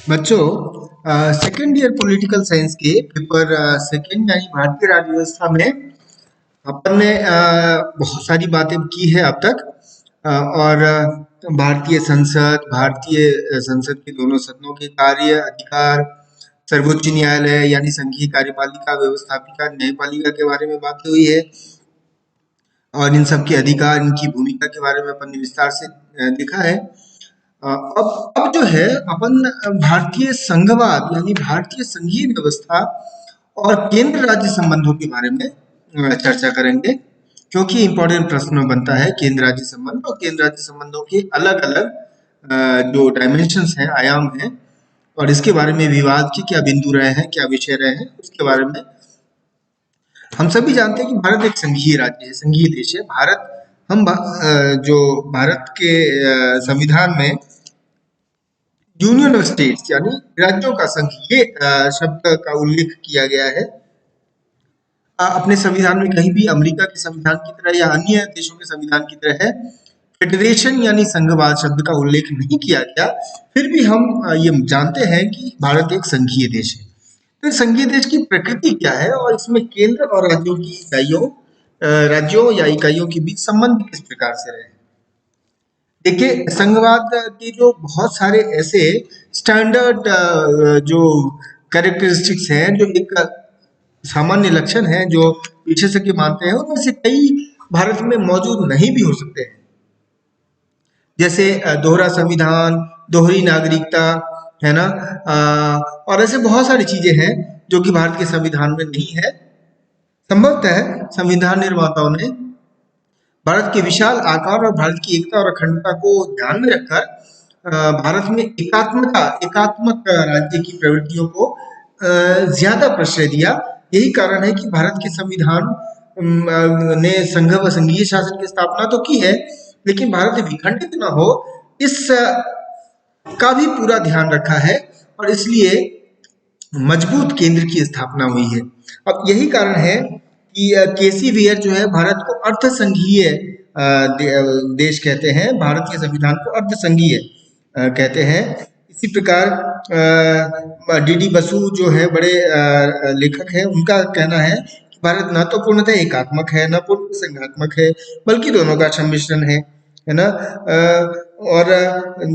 बच्चों, second year political science के paper second यानी भारतीय राज्य व्यवस्था में अपन ने बहुत सारी बातें की है अब तक। और भारतीय संसद के दोनों सदनों के कार्य अधिकार, सर्वोच्च न्यायालय यानी संघीय कार्यपालिका, व्यवस्थापिका, न्यायपालिका के बारे में बात हुई है। और इन सब के अधिकार, इनकी भूमिका के बारे में अपन ने विस्तार से देखा है। अब जो है अपन भारतीय संघवाद यानी भारतीय संघीय व्यवस्था और केंद्र राज्य संबंधों के बारे में चर्चा करेंगे, क्योंकि इंपॉर्टेंट प्रश्न बनता है केंद्र राज्य संबंध और केंद्र राज्य संबंधों के अलग अलग जो डायमेंशंस हैं, आयाम हैं, और इसके बारे में विवाद के क्या बिंदु रहे हैं, क्या विषय रहे हैं, उसके बारे में। हम सभी जानते हैं कि भारत एक संघीय राज्य है, संघीय देश है। जो भारत के संविधान में यूनियन ऑफ स्टेट्स यानी राज्यों का संघ, ये शब्द का उल्लेख किया गया है। अपने संविधान में कहीं भी अमेरिका के संविधान की तरह या अन्य देशों के संविधान की तरह है फेडरेशन यानी संघवाद शब्द का उल्लेख नहीं किया गया। फिर भी हम ये जानते हैं कि भारत एक संघीय देश है। तो संघीय देश की प्रकृति क्या है और इसमें केंद्र और राज्यों या इकाइयों के बीच संबंध किस प्रकार से रहे। देखिए, संघवाद के जो बहुत सारे ऐसे स्टैंडर्ड जो कैरेक्टरिस्टिक्स हैं, जो एक सामान्य लक्षण है जो विशेषज्ञ मानते हैं, उनमें से कई भारत में मौजूद नहीं भी हो सकते हैं। जैसे दोहरा संविधान, दोहरी नागरिकता, है ना, और ऐसे बहुत सारी चीजें हैं जो कि भारत के संविधान में नहीं है। संभवतः संविधान निर्माताओं ने भारत के विशाल आकार और भारत की एकता और अखंडता को ध्यान में रखकर भारत में एकात्मक राज्य की प्रवृत्तियों को ज्यादा प्रश्रय दिया। यही कारण है कि भारत के संविधान ने संघ व संघीय शासन की स्थापना तो की है, लेकिन भारत विखंडित न हो इस का भी पूरा ध्यान रखा है, और इसलिए मजबूत केंद्र की स्थापना हुई है। अब यही कारण है कि केसी वेयर जो है भारत को अर्ध संघीय देश कहते हैं, भारत के संविधान को अर्ध संघीय कहते हैं। इसी प्रकार डीडी बसु जो है बड़े लेखक हैं, उनका कहना है कि भारत न तो पूर्णतः एकात्मक है, न पूर्ण संघात्मक है, बल्कि दोनों का सम्मिश्रण है ना। और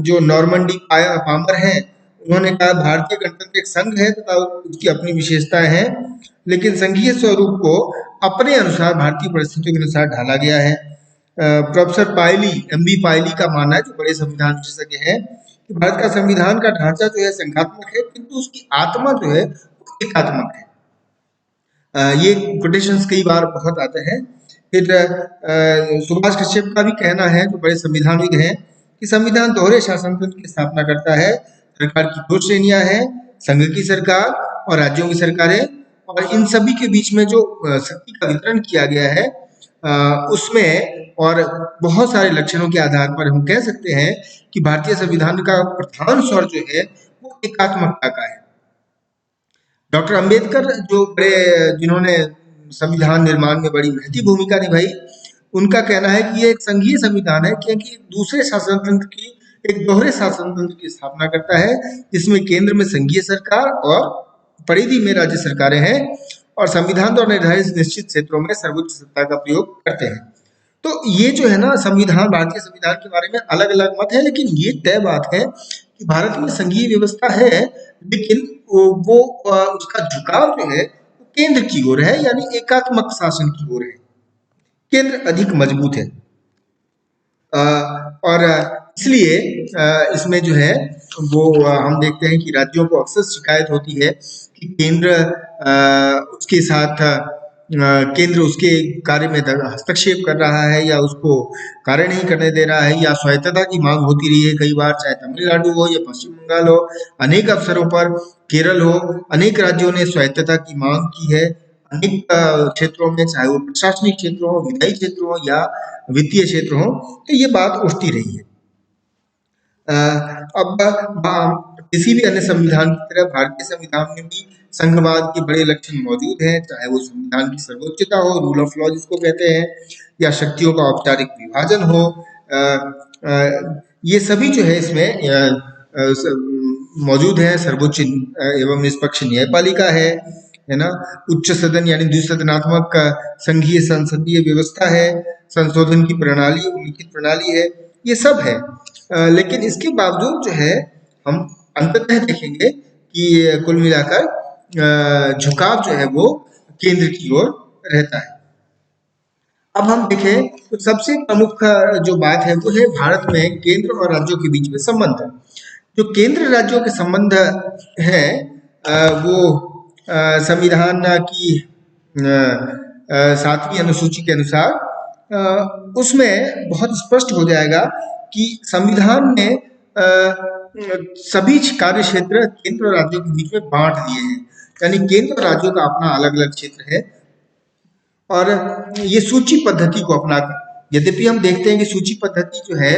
जो नॉर्मंडी पामर है, उन्होंने कहा भारतीय गणतंत्र एक संघ है तथा उसकी अपनी विशेषताएं हैं, लेकिन संघीय स्वरूप को अपने अनुसार भारतीय परिस्थितियों के अनुसार ढाला गया है। प्रोफेसर एमबी पायली का मानना है, जो बड़े संविधान विशेषज्ञ हैं, कि भारत का संविधान का ढांचा जो है संघात्मक है, किंतु उसकी आत्मा जो है वो एकात्मक है। ये कोटेशंस कई बार बहुत आते हैं। फिर सुभाष कश्यप का भी कहना है, जो बड़े संविधानविद हैं, कि संविधान दोहरे शासन तंत्र की स्थापना करता है। सरकार की दो श्रेणियां हैं, संघ की सरकार और राज्यों की सरकारें, और इन सभी के बीच में जो शक्ति का वितरण किया गया है उसमें और बहुत सारे लक्षणों के आधार पर हम कह सकते हैं कि भारतीय संविधान का प्रधान स्वर जो है वो एकात्मकता का है। डॉक्टर अंबेडकर जिन्होंने संविधान निर्माण में बड़ी महती भूमिका निभाई, उनका कहना है कि ये एक संघीय संविधान है, क्योंकि दूसरे शासन तंत्र की एक दोहरे शासन तंत्र की स्थापना करता है, जिसमें केंद्र में संघीय सरकार और परिधि में राज्य सरकारें हैं, और संविधान द्वारा निर्धारित निश्चित क्षेत्रों में सर्वोच्च सत्ता का प्रयोग करते हैं। तो ये जो है ना, संविधान, भारतीय संविधान के बारे में अलग अलग मत है, लेकिन ये तय बात है कि भारत में संघीय व्यवस्था है, लेकिन वो उसका झुकाव जो है केंद्र की ओर है, यानी एकात्मक शासन की ओर है। केंद्र अधिक मजबूत है, और इसलिए इसमें जो है वो हम देखते हैं कि राज्यों को अक्सर शिकायत होती है कि केंद्र उसके कार्य में हस्तक्षेप कर रहा है, या उसको कार्य नहीं करने दे रहा है, या स्वायत्तता की मांग होती रही है कई बार, चाहे तमिलनाडु हो या पश्चिम बंगाल हो, अनेक अवसरों पर केरल हो, अनेक राज्यों ने स्वायत्तता की मांग की है अनेक क्षेत्रों में, चाहे वो प्रशासनिक क्षेत्र हो, विधायी क्षेत्र हो या वित्तीय क्षेत्र हो, तो ये बात उठती रही है। अब किसी भी अन्य संविधान की तरह भारतीय संविधान में भी संघवाद के बड़े लक्षण मौजूद हैं, चाहे वो संविधान की सर्वोच्चता हो, रूल ऑफ लॉ जिसको कहते हैं, या शक्तियों का औपचारिक विभाजन हो। ये सभी जो है इसमें मौजूद है। सर्वोच्च एवं निष्पक्ष न्यायपालिका है ना। उच्च सदन यानी द्विसदनात्मक संघीय संसदीय व्यवस्था है। संशोधन की प्रणाली, उल्लिखित प्रणाली है, ये सब है। लेकिन इसके बावजूद जो है हम अंततः देखेंगे कि कुल मिलाकर झुकाव जो है वो केंद्र की ओर रहता है। अब हम देखें तो सबसे प्रमुख जो बात है वो है भारत में केंद्र और राज्यों के बीच में संबंध। जो केंद्र राज्यों के संबंध है वो संविधान की 7वीं अनुसूची के अनुसार उसमें बहुत स्पष्ट हो जाएगा कि संविधान ने सभी कार्य क्षेत्र केंद्र और राज्यों के बीच में बांट दिए हैं। यानी केंद्र और राज्यों का अपना अलग अलग क्षेत्र है और ये सूची पद्धति को अपनाकर, यद्यपि हम देखते हैं कि सूची पद्धति जो है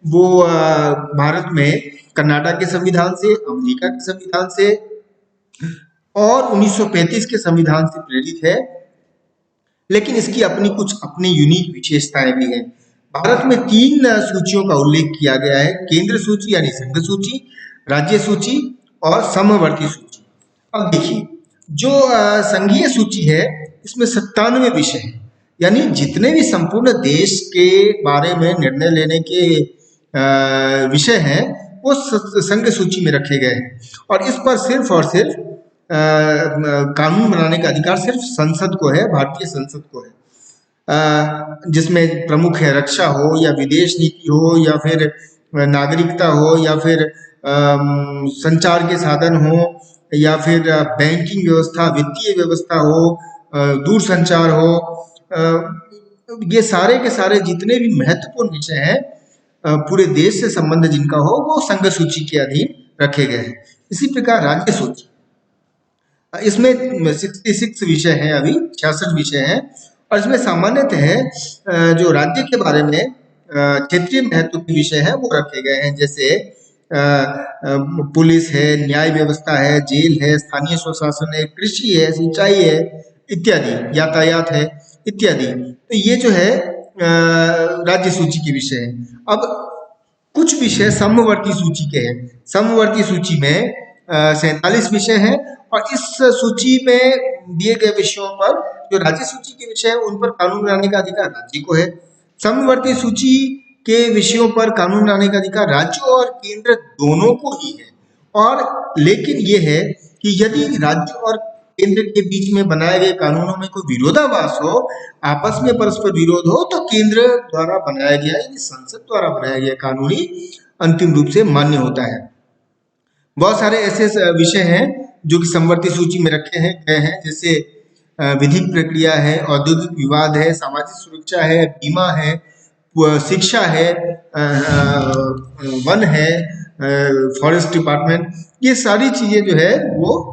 वो भारत में कर्नाटक के संविधान से, अमेरिका के संविधान से और 1935 के संविधान से प्रेरित है, लेकिन इसकी अपनी यूनिक विशेषताएं भी हैं। भारत में 3 सूचियों का उल्लेख किया गया है: केंद्र सूची यानी संघ सूची, राज्य सूची और समवर्ती सूची। अब देखिए, जो संघीय सूची है इसमें 97 विषय हैं, यानी जितने भी संपूर्ण देश के बारे में निर्णय लेने के विषय हैं वो संघ सूची में रखे गए हैं और इस पर सिर्फ और सिर्फ कानून बनाने का अधिकार सिर्फ संसद को है, भारतीय संसद को है, जिसमें प्रमुख है रक्षा हो या विदेश नीति हो या फिर नागरिकता हो या फिर संचार के साधन हो या फिर बैंकिंग व्यवस्था, वित्तीय व्यवस्था हो, दूरसंचार हो, ये सारे के सारे जितने भी महत्वपूर्ण विषय हैं पूरे देश से संबंध जिनका हो वो संघ सूची के अधीन रखे गए हैं। इसी प्रकार राज्य सूची, इसमें 66 विषय हैं, अभी 66 विषय हैं और इसमें सामान्यतः जो राज्य के बारे में क्षेत्रीय महत्व के विषय हैं वो रखे गए हैं, जैसे पुलिस है, न्याय व्यवस्था है, जेल है, स्थानीय स्वशासन है, कृषि है, सिंचाई है इत्यादि, यातायात है इत्यादि। तो ये जो है राज्य सूची के विषय हैं। अब कुछ विषय समवर्ती सूची के हैं। समवर्ती सूची में 47 विषय हैं और इस सूची में दिए गए विषयों पर जो राज्य सूची के विषय हैं उन पर कानून बनाने का अधिकार राज्य को है। समवर्ती सूची के विषयों पर कानून बनाने का अधिकार राज्य और केंद्र दोनों को ही है। और लेकिन ये है कि यदि राज्य और केंद्र के बीच में बनाए गए कानूनों में कोई विरोधाभास हो, आपस में परस्पर विरोध हो, तो केंद्र द्वारा बनाया गया यानी संसद द्वारा बनाया गया कानून ही अंतिम रूप से मान्य होता है। बहुत सारे ऐसे विषय हैं जो कि समवर्ती सूची में रखे हैं गए हैं, जैसे विधिक प्रक्रिया है, औद्योगिक विवाद है, सामाजिक सुरक्षा है, बीमा है, शिक्षा है, वन है, फॉरेस्ट डिपार्टमेंट, ये सारी चीजें जो है वो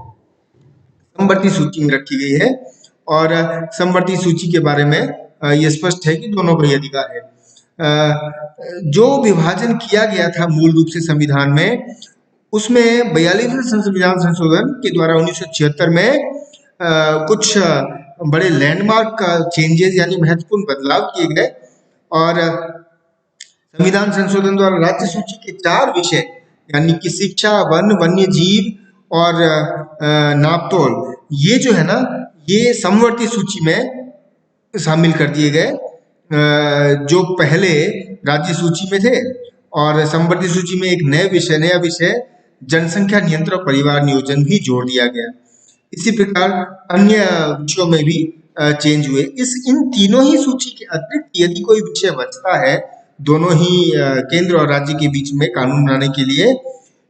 समवर्ती सूची में रखी गई है और समवर्ती सूची के बारे में ये स्पष्ट है कि दोनों को ही अधिकार है। जो विभाजन किया गया था मूल रूप से संविधान में, उसमें 42वें संविधान संशोधन के द्वारा 1976 में कुछ बड़े लैंडमार्क चेंजेस यानी महत्वपूर्ण बदलाव किए गए और संविधान संशोधन द्वारा राज्य सूची के 4 विषय यानी कि शिक्षा, वन, वन्य जीव और नापतोल, ये जो है ना ये समवर्ती सूची में शामिल कर दिए गए, जो पहले राज्य सूची में थे। और समवर्ती सूची में एक नया विषय जनसंख्या नियंत्रण और परिवार नियोजन भी जोड़ दिया गया। इसी प्रकार अन्य विषयों में भी चेंज हुए। इन तीनों ही सूची के अतिरिक्त यदि कोई विषय बचता है दोनों ही केंद्र और राज्य के बीच में कानून बनाने के लिए,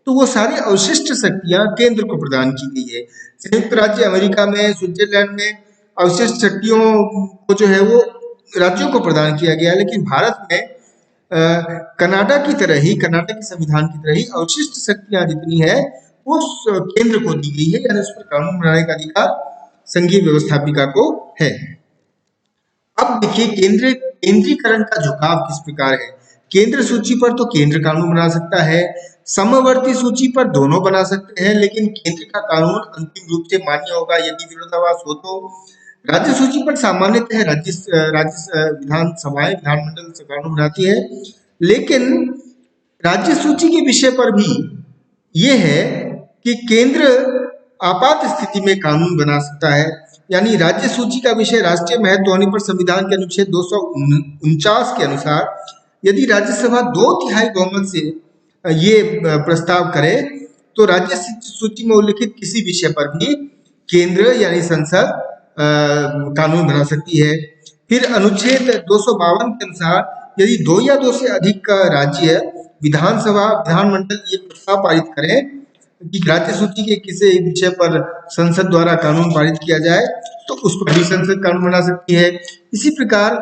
तो वो सारी अवशिष्ट शक्तियां केंद्र को प्रदान की गई है। संयुक्त राज्य अमेरिका में, स्विट्जरलैंड में अवशिष्ट शक्तियों को जो है वो राज्यों को प्रदान किया गया, लेकिन भारत में कर्नाटक के संविधान की तरह ही अवशिष्ट शक्तियां जितनी है वो केंद्र को दी गई है, यानी उस पर कानून बनाने का अधिकार संघीय व्यवस्थापिका को है। अब देखिए केंद्रीकरण का झुकाव किस प्रकार है। केंद्र सूची पर तो केंद्र कानून बना सकता है, समवर्ती सूची पर दोनों बना सकते हैं, लेकिन केंद्र का कानून अंतिम रूप से मान्य होगा यदि विरोधाभास हो तो। राज्य सूची पर सामान्यतः राज्य विधानमंडल से कानून बनाती है, लेकिन राज्य सूची के विषय पर भी ये है कि केंद्र आपात स्थिति में कानून बना सकता है। यानी राज्य सूची का विषय राष्ट्रीय महत्व होने पर संविधान के अनुच्छेद 249 के अनुसार यदि राज्यसभा 2/3 बहुमत से ये प्रस्ताव करे तो राज्य सूची में उल्लिखित किसी विषय पर भी केंद्र यानी संसद कानून बना सकती है। फिर अनुच्छेद 252 के अनुसार यदि 2 या 2 से अधिक राज्य विधानमंडल ये प्रस्ताव पारित करें कि राज्य सूची के किसी विषय पर संसद द्वारा कानून पारित किया जाए तो उस पर भी संसद कानून बना सकती है। इसी प्रकार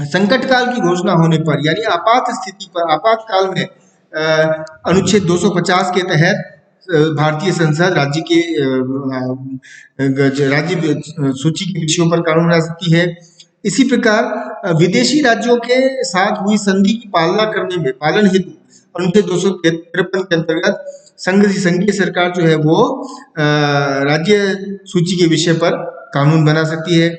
संकट काल की घोषणा होने पर यानी आपात स्थिति पर आपातकाल में अनुच्छेद 250 के तहत भारतीय संसद राज्य के राज्य सूची के विषयों पर कानून बना सकती है। इसी प्रकार विदेशी राज्यों के साथ हुई संधि की पालन हेतु अनुच्छेद 253 के अंतर्गत संघीय सरकार जो है वो राज्य सूची के विषय पर कानून बना सकती है।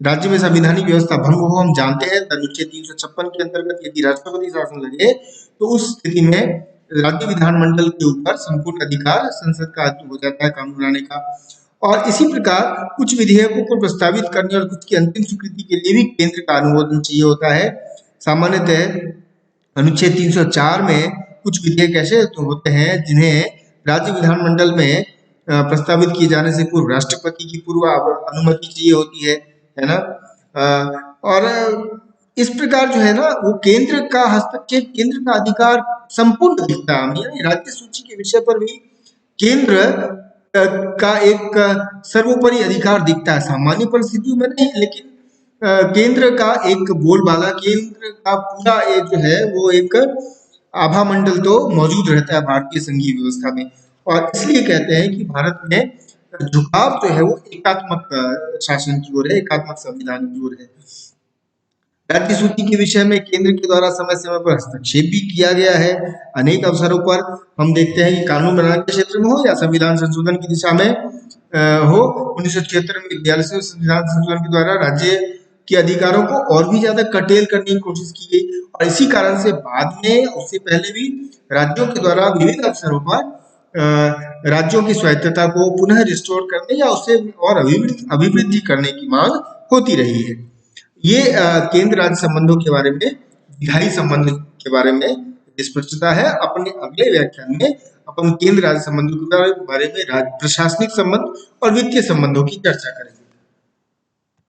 राज्य में संवैधानिक व्यवस्था भंग हो हम जानते हैं अनुच्छेद 356 के अंतर्गत यदि राष्ट्रपति शासन लगे तो उस स्थिति में राज्य विधानमंडल के ऊपर संपूर्ण अधिकार संसद का हो जाता है कानून बनाने का। और इसी प्रकार कुछ विधेयकों को प्रस्तावित करने और कुछ की अंतिम स्वीकृति के लिए भी केंद्र का अनुमोदन चाहिए होता है। सामान्यतः अनुच्छेद 304 में कुछ विधेयक ऐसे तो होते हैं जिन्हें राज्य विधानमंडल में प्रस्तावित किए जाने से पूर्व राष्ट्रपति की पूर्व अनुमति चाहिए होती है ना। और इस प्रकार जो है ना वो केंद्र का हस्तक्षेप केंद्र का अधिकार संपूर्ण दिखता है यानी राज्य सूची के विषय पर भी केंद्र का एक सर्वोपरि अधिकार दिखता है। सामान्य परिस्थितियों में नहीं लेकिन केंद्र का एक बोलबाला केंद्र का पूरा ये जो है वो एक आभा मंडल तो मौजूद रहता है भारतीय संघीय व्यवस्था में। और इसलिए कहते हैं कि भारत में झुकाव जो है वो एकात्मक शासन की ओर है एकात्मक संविधान की ओर है। राज्य सूची के विषय में केंद्र के द्वारा समय समय पर हस्तक्षेप भी किया गया है। अनेक अवसरों पर हम देखते हैं कि कानून बनाने के क्षेत्र में हो या संविधान संशोधन की दिशा में हो 1976 में 42वें संविधान संशोधन के द्वारा राज्य के अधिकारों को और भी ज्यादा कटेल करने की कोशिश की गई और इसी कारण से बाद में उससे पहले भी राज्यों के द्वारा विभिन्न अवसरों पर राज्यों की स्वायत्तता को पुनः रिस्टोर करने या उससे और अभिवृद्धि करने की मांग होती रही है। ये केंद्र राज्य संबंधों के बारे में विधायी संबंध के बारे में स्पष्टता है। अपने अगले व्याख्यान में अपन केंद्र राज्य संबंधों के बारे में प्रशासनिक संबंध और वित्तीय संबंधों की चर्चा करेंगे।